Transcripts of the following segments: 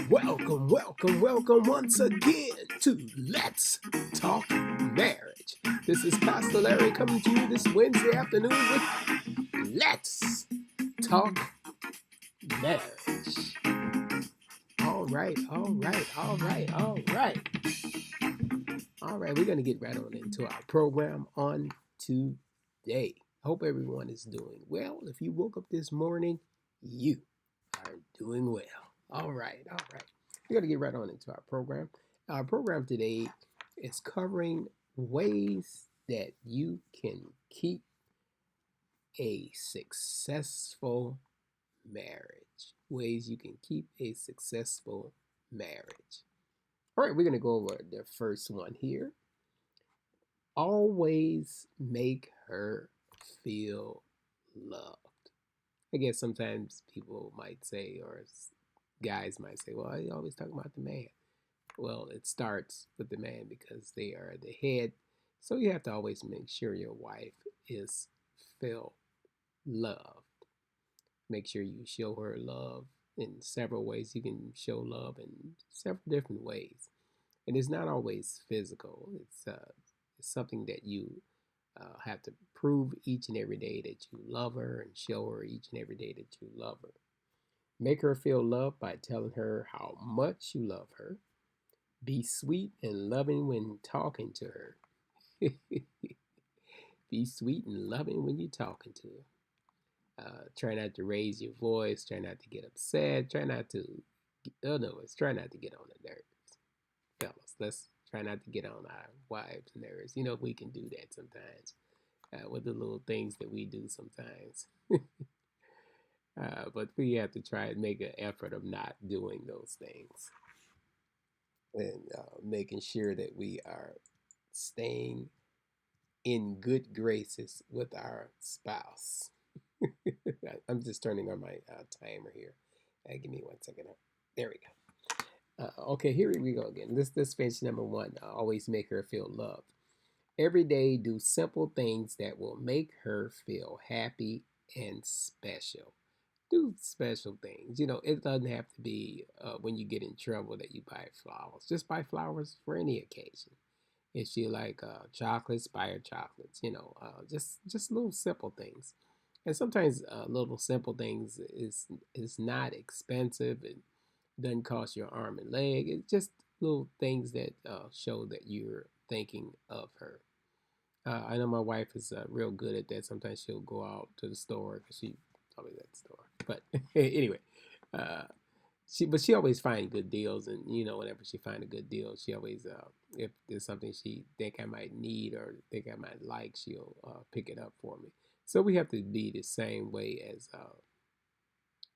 Welcome once again to Let's Talk Marriage. This is Pastor Larry coming to you this Wednesday afternoon with Let's Talk Marriage. All right, we're going to get right on into our program on today. Hope everyone is doing well. If you woke up this morning, you are doing well. All right. We're going to get right on into our program. Our program today is covering ways that you can keep a successful marriage. Ways you can keep a successful marriage. All right, we're going to go over the first one here. Always make her feel loved. I guess sometimes people might say, or guys might say, well, you always talk about the man. Well, it starts with the man because they are the head. So you have to always make sure your wife is felt loved. Make sure you show her love in several ways. You can show love in several different ways. And it's not always physical. It's something that you have to prove each and every day that you love her and show her each and every day that you love her. Make her feel loved by telling her how much you love her. Be sweet and loving when talking to her. Be sweet and loving when you're talking to her. Try not to raise your voice. Try not to get upset. Try not to, try not to get on the nerves. Fellas, let's try not to get on our wives' nerves. You know, we can do that sometimes with the little things that we do sometimes. But we have to try and make an effort of not doing those things and making sure that we are staying in good graces with our spouse. I'm just turning on my timer here. Give me 1 second. There we go. Okay, here we go again. This page number one. Always make her feel loved. Every day, do simple things that will make her feel happy and special. Do special things. You know, it doesn't have to be when you get in trouble that you buy flowers. Just buy flowers for any occasion. If she like chocolates, buy her chocolates. You know, just little simple things. And sometimes little simple things is not expensive. It doesn't cost your arm and leg. It's just little things that show that you're thinking of her. I know my wife is real good at that. Sometimes she'll go out to the store because she always at the store. But anyway, uh, she always find good deals, and you know whenever she find a good deal, she always if there's something she think I might need or think I might like, she'll pick it up for me. So we have to be the same way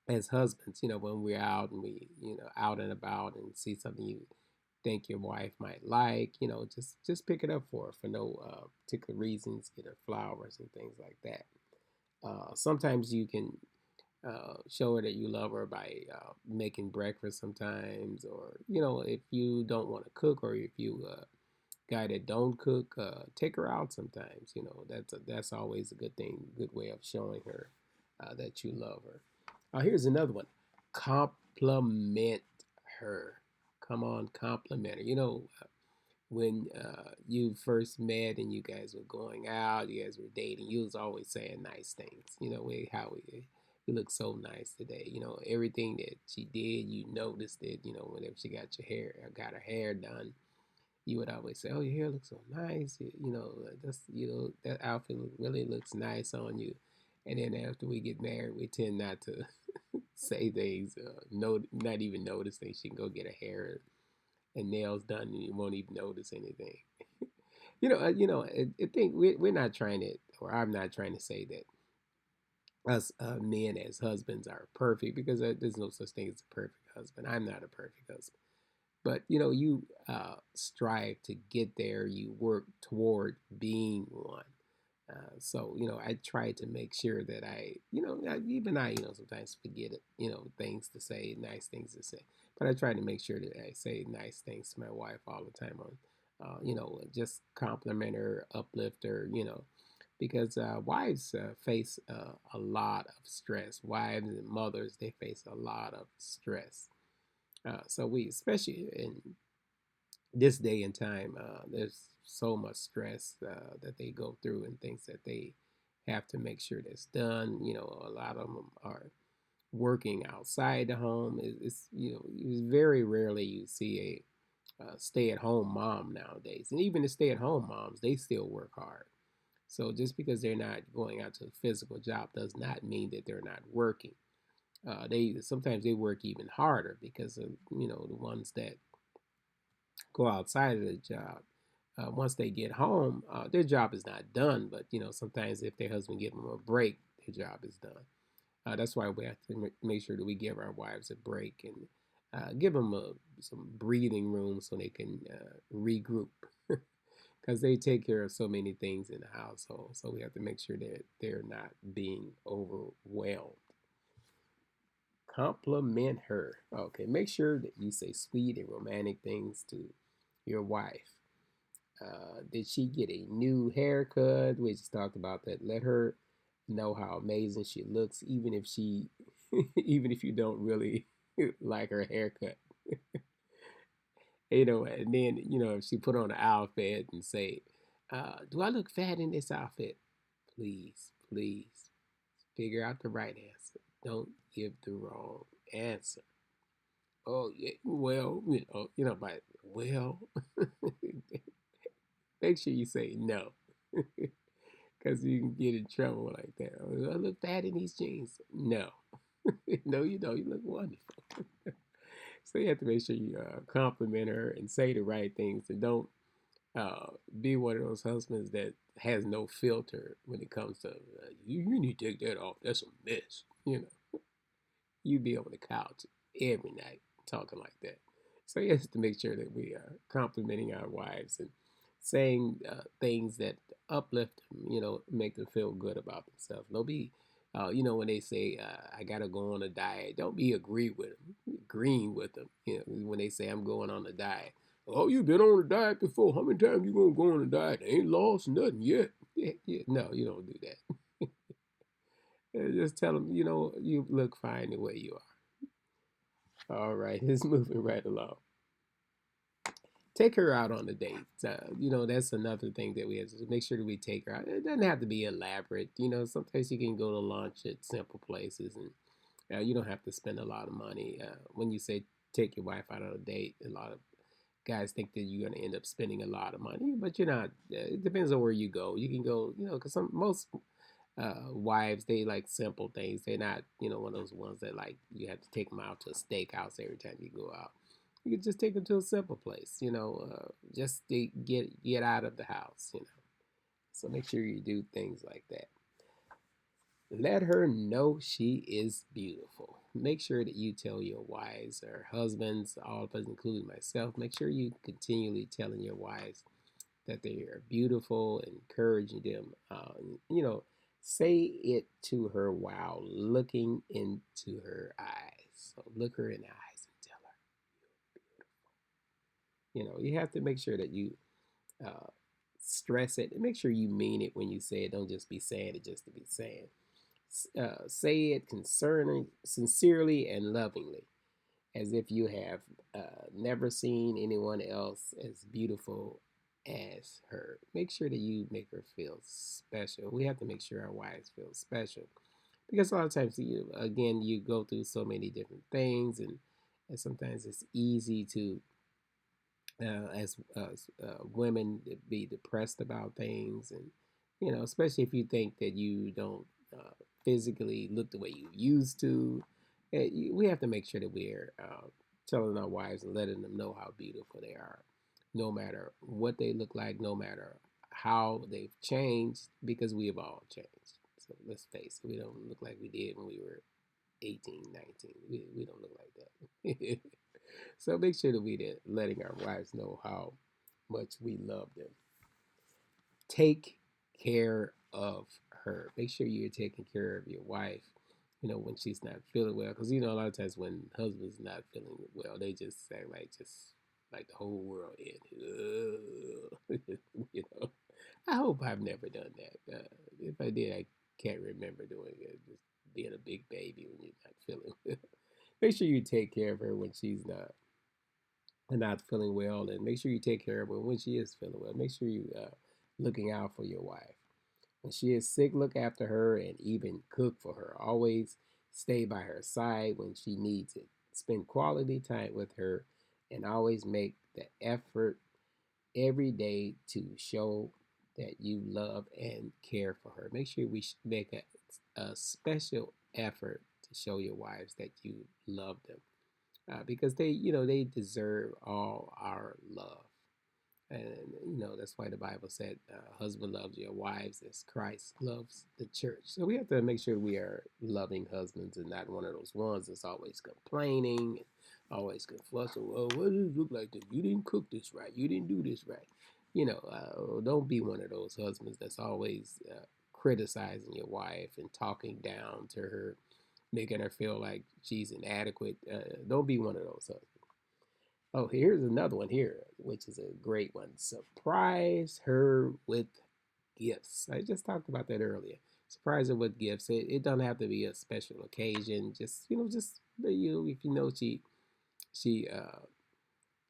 as husbands. You know, when we're out and we out and about and see something you think your wife might like, you know, just pick it up for her for no particular reasons. Get her flowers and things like that. Sometimes you can show her that you love her by making breakfast sometimes, or you know, if you don't want to cook, or if you guy that don't cook, take her out sometimes. You know, that's always a good thing, good way of showing her that you love her. Here's another one: compliment her. Come on, compliment her. You know, when you first met and you guys were going out, you guys were dating, you was always saying nice things. You know, how you look so nice today. You know, everything that she did, you noticed it. You know, whenever she got her hair done, you would always say, "Oh, your hair looks so nice." You know, that's that outfit really looks nice on you. And then after we get married, we tend not to say things, not even notice things. She can go get her hair and nails done, and you won't even notice anything. I think we're not trying to, or I'm not trying to say that us men as husbands are perfect, because there's no such thing as a perfect husband. I'm not a perfect husband, but you know, you strive to get there. You work toward being one. So you know, I try to make sure that sometimes forget it, things to say, nice things to say. But I try to make sure that I say nice things to my wife all the time on, just compliment her, uplift her, because wives face a lot of stress. Wives and mothers, they face a lot of stress. So we, especially in this day and time, there's so much stress that they go through and things that they have to make sure that's done. You know, a lot of them are working outside the home. It's you know, it's very rarely you see a stay-at-home mom nowadays, and even the stay-at-home moms, they still work hard. So just because they're not going out to a physical job does not mean that they're not working. They sometimes they work even harder because of you know the ones that go outside of the job. Once they get home, their job is not done. But you know sometimes if their husband give them a break, their job is done. That's why we have to make sure that we give our wives a break and give them some breathing room so they can regroup. Because they take care of so many things in the household. So we have to make sure that they're not being overwhelmed. Compliment her. Okay, make sure that you say sweet and romantic things to your wife. Did she get a new haircut? We just talked about that. Let her know how amazing she looks, even if she, even if you don't really like her haircut. You know, and then you know if she put on an outfit and say, "Do I look fat in this outfit?" Please, please figure out the right answer. Don't give the wrong answer. Oh yeah, well, but well, make sure you say no, because you can get in trouble like that. Oh, do I look fat in these jeans? No, no, you don't. You look wonderful. So you have to make sure you compliment her and say the right things, and don't be one of those husbands that has no filter when it comes to you need to take that off. That's a mess. You know, you be on the couch every night talking like that. So you have to make sure that we are complimenting our wives and saying things that uplift them. You know, make them feel good about themselves. Don't be you know, when they say I gotta go on a diet, don't be agreeing with them. You know, when they say I'm going on a diet, oh, you been on a diet before? How many times you gonna go on a diet? Ain't lost nothing yet. Yeah, yeah. No, you don't do that. Just tell them, you know, you look fine the way you are. All right, it's moving right along. Take her out on a date. You know, that's another thing that we have to make sure that we take her out. It doesn't have to be elaborate. You know, sometimes you can go to lunch at simple places and you don't have to spend a lot of money. When you say take your wife out on a date, a lot of guys think that you're going to end up spending a lot of money, but you're not. It depends on where you go. You can go, you know, because some most wives they like simple things. They're not, you know, one of those ones that like you have to take them out to a steakhouse every time you go out. You can just take them to a simple place, you know, just to get out of the house, you know. So make sure you do things like that. Let her know she is beautiful. Make sure that you tell your wives or husbands, all of us, including myself, make sure you continually telling your wives that they are beautiful, encouraging them. You know, say it to her while looking into her eyes. So look her in the eyes and tell her, you know, you have to make sure that you uh, stress it and make sure you mean it when you say it. Don't just be saying it just to be saying. Say it concerning, sincerely and lovingly, as if you have never seen anyone else as beautiful as her. Make sure that you make her feel special. We have to make sure our wives feel special because a lot of times, you again, you go through so many different things, and sometimes it's easy to as women be depressed about things, and you know, especially if you think that you don't physically look the way you used to. We have to make sure that we're telling our wives and letting them know how beautiful they are, no matter what they look like, no matter how they've changed, because we have all changed. So let's face it, we don't look like we did when we were 18, 19. We don't look like that. So make sure that we're letting our wives know how much we love them. Take care of her. Make sure you're taking care of your wife. You know when she's not feeling well, because you know a lot of times when husbands not feeling well, they just act like the whole world ended. You know, I hope I've never done that. If I did, I can't remember doing it. Just being a big baby when you're not feeling well. Make sure you take care of her when she's not feeling well, and make sure you take care of her when she is feeling well. Make sure you looking out for your wife. When she is sick, look after her and even cook for her. Always stay by her side when she needs it. Spend quality time with her and always make the effort every day to show that you love and care for her. Make sure we make a special effort to show your wives that you love them, because they deserve all our love. And that's why the Bible said, husband loves your wives as Christ loves the church. So we have to make sure we are loving husbands and not one of those ones that's always complaining, always fussing. Well, what does it look like that you didn't cook this right, you didn't do this right? Don't be one of those husbands that's always criticizing your wife and talking down to her, making her feel like she's inadequate. Don't be one of those husbands. Oh, here's another one here, which is a great one. Surprise her with gifts. I just talked about that earlier. Surprise her with gifts. It doesn't have to be a special occasion. Just if she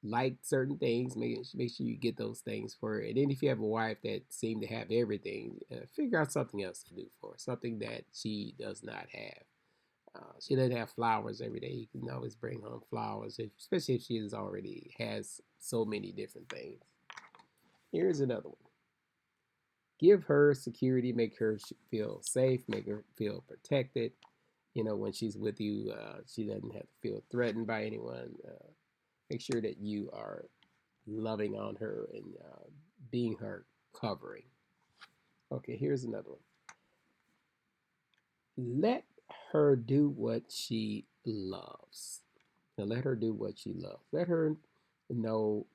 liked certain things, make sure you get those things for her. And then if you have a wife that seems to have everything, figure out something else to do for her, something that she does not have. She doesn't have flowers every day. You can always bring home flowers, especially if she already has so many different things. Here's another one. Give her security, make her feel safe, make her feel protected. When she's with you, she doesn't have to feel threatened by anyone. Make sure that you are loving on her and being her covering. Okay, here's another one. Let her do what she loves. Now, let her do what she loves. Let her know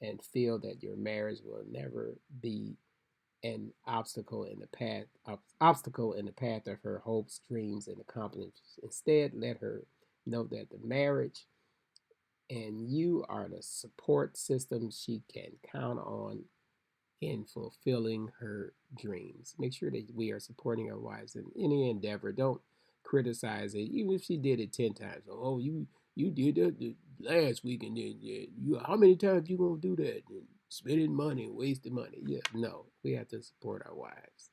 and feel that your marriage will never be an obstacle in the path of her hopes, dreams, and accomplishments. Instead, let her know that the marriage and you are the support system she can count on in fulfilling her dreams. Make sure that we are supporting our wives in any endeavor. Don't criticize it, even if she did it 10 times. Oh, you did that last week, and then you how many times you gonna do that? And spending money, wasting money. Yeah, no, we have to support our wives.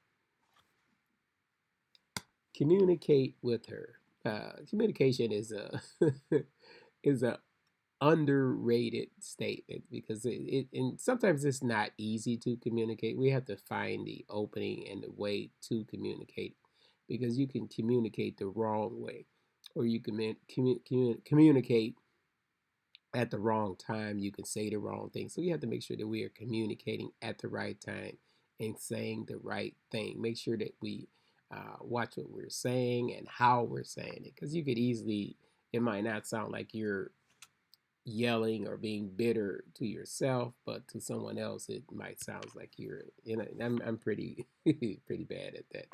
Communicate with her. Communication is a is a underrated statement because and sometimes it's not easy to communicate. We have to find the opening and the way to communicate, because you can communicate the wrong way, or you can communicate at the wrong time. You can say the wrong thing. So you have to make sure that we are communicating at the right time and saying the right thing. Make sure that we watch what we're saying and how we're saying it, because you could easily, it might not sound like you're yelling or being bitter to yourself, but to someone else, it might sound like I'm pretty pretty bad at that.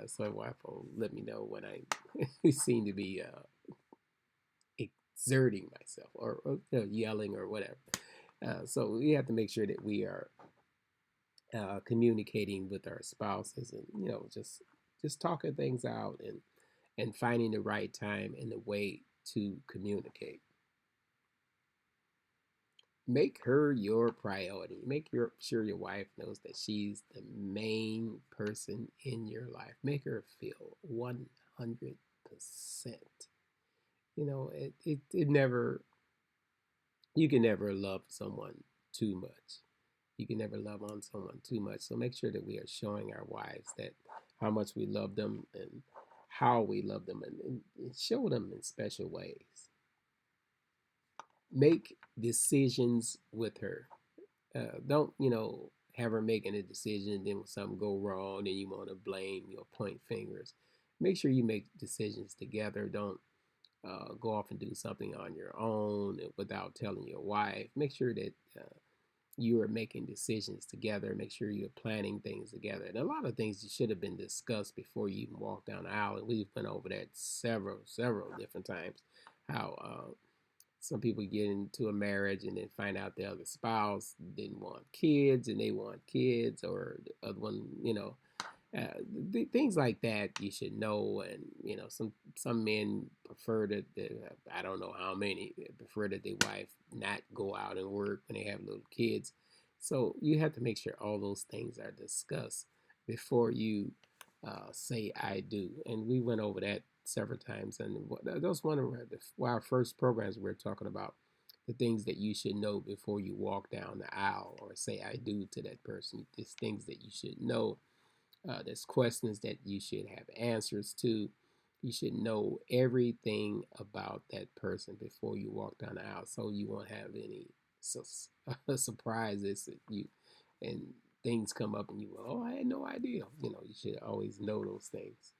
So my wife will let me know when I seem to be exerting myself or yelling or whatever. So we have to make sure that we are communicating with our spouses, and just talking things out and finding the right time and the way to communicate. Make her your priority. Sure your wife knows that she's the main person in your life. Make her feel 100%. It never, you can never love someone too much. You can never love on someone too much. So make sure that we are showing our wives that how much we love them and how we love them, and show them in special ways. Make decisions with her. Don't have her making a decision, then when something go wrong, then you want to blame, point fingers. Make sure you make decisions together. Don't go off and do something on your own without telling your wife. Make sure that you are making decisions together. Make sure you're planning things together. And a lot of things should have been discussed before you even walk down the aisle. And we've been over that several different times. How some people get into a marriage and then find out the other spouse didn't want kids and they want kids, or the other one, Things like that you should know. And some men prefer that I don't know how many prefer that their wife not go out and work when they have little kids. So you have to make sure all those things are discussed before you say I do. And we went over that several times. And that was one of our first programs. We were talking about the things that you should know before you walk down the aisle or say I do to that person. There's things that you should know. There's questions that you should have answers to. You should know everything about that person before you walk down the aisle, so you won't have any surprises that you and things come up and you go, oh, I had no idea. You should always know those things.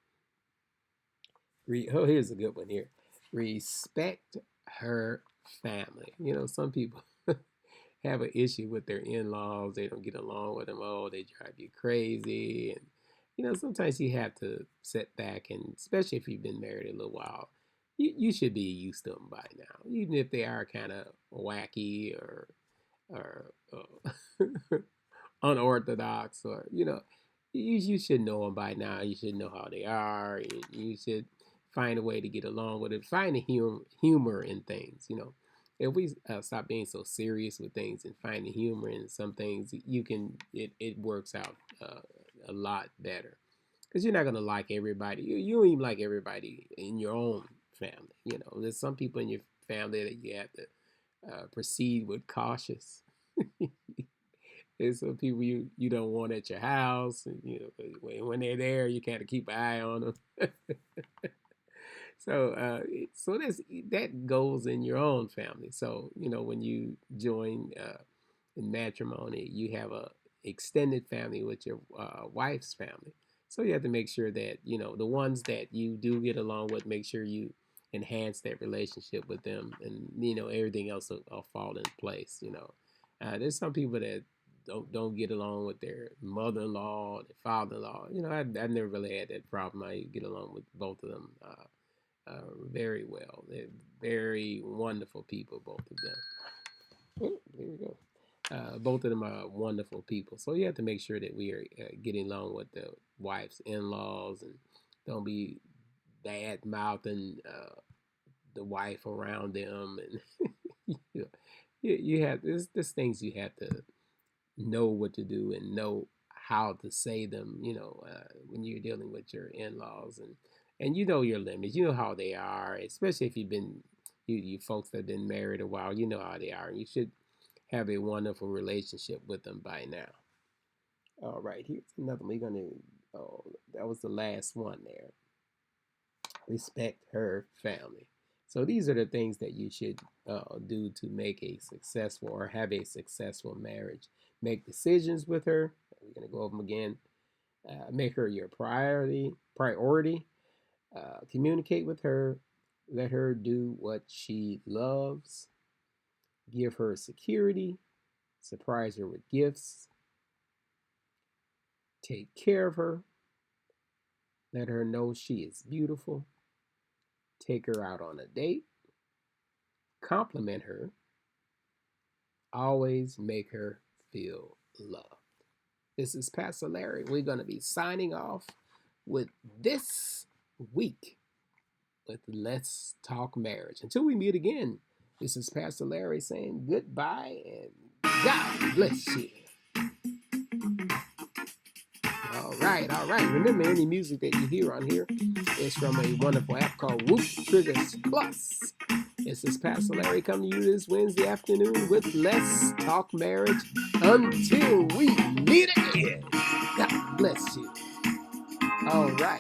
Oh, here's a good one here. Respect her family. Some people have an issue with their in-laws. They don't get along with them. Oh, they drive you crazy. And sometimes you have to sit back, and especially if you've been married a little while, you should be used to them by now, even if they are kind of wacky or unorthodox, or you should know them by now. You should know how they are. You should find a way to get along with it. Find the humor in things. If we stop being so serious with things and find the humor in some things, it works out a lot better. Because you're not gonna like everybody. You don't even like everybody in your own family. There's some people in your family that you have to proceed with cautious. There's some people you don't want at your house, and when they're there, you kind of keep an eye on them. So that goes in your own family. So when you join in matrimony, you have a extended family with your wife's family. So you have to make sure that the ones that you do get along with, make sure you enhance that relationship with them, and everything else will fall in place. There's some people that don't get along with their mother-in-law, their father-in-law. I've never really had that problem. I get along with both of them very well. They're very wonderful people, both of them. Oh, there we go. Both of them are wonderful people. So you have to make sure that we are getting along with the wife's in-laws, and don't be bad mouthing the wife around them. And you have there's things you have to know what to do and know how to say them. When you're dealing with your in-laws, and your limits. You know how they are, especially if you folks that have been married a while. You know how they are, and you should have a wonderful relationship with them by now. All right, here's another one. We're gonna. Oh, that was the last one there. Respect her family. So these are the things that you should do to make a successful or have a successful marriage. Make decisions with her. We're gonna go over them again. Make her your priority. Communicate with her. Let her do what she loves. Give her security. Surprise her with gifts. Take care of her. Let her know she is beautiful. Take her out on a date. Compliment her. Always make her feel loved. This is Pastor Larry. We're going to be signing off with this week with Let's Talk Marriage. Until we meet again, this is Pastor Larry saying goodbye and God bless you. All right. Remember, any music that you hear on here is from a wonderful app called Whoop Triggers Plus. This is Pastor Larry coming to you this Wednesday afternoon with Let's Talk Marriage. Until we meet again, God bless you. All right.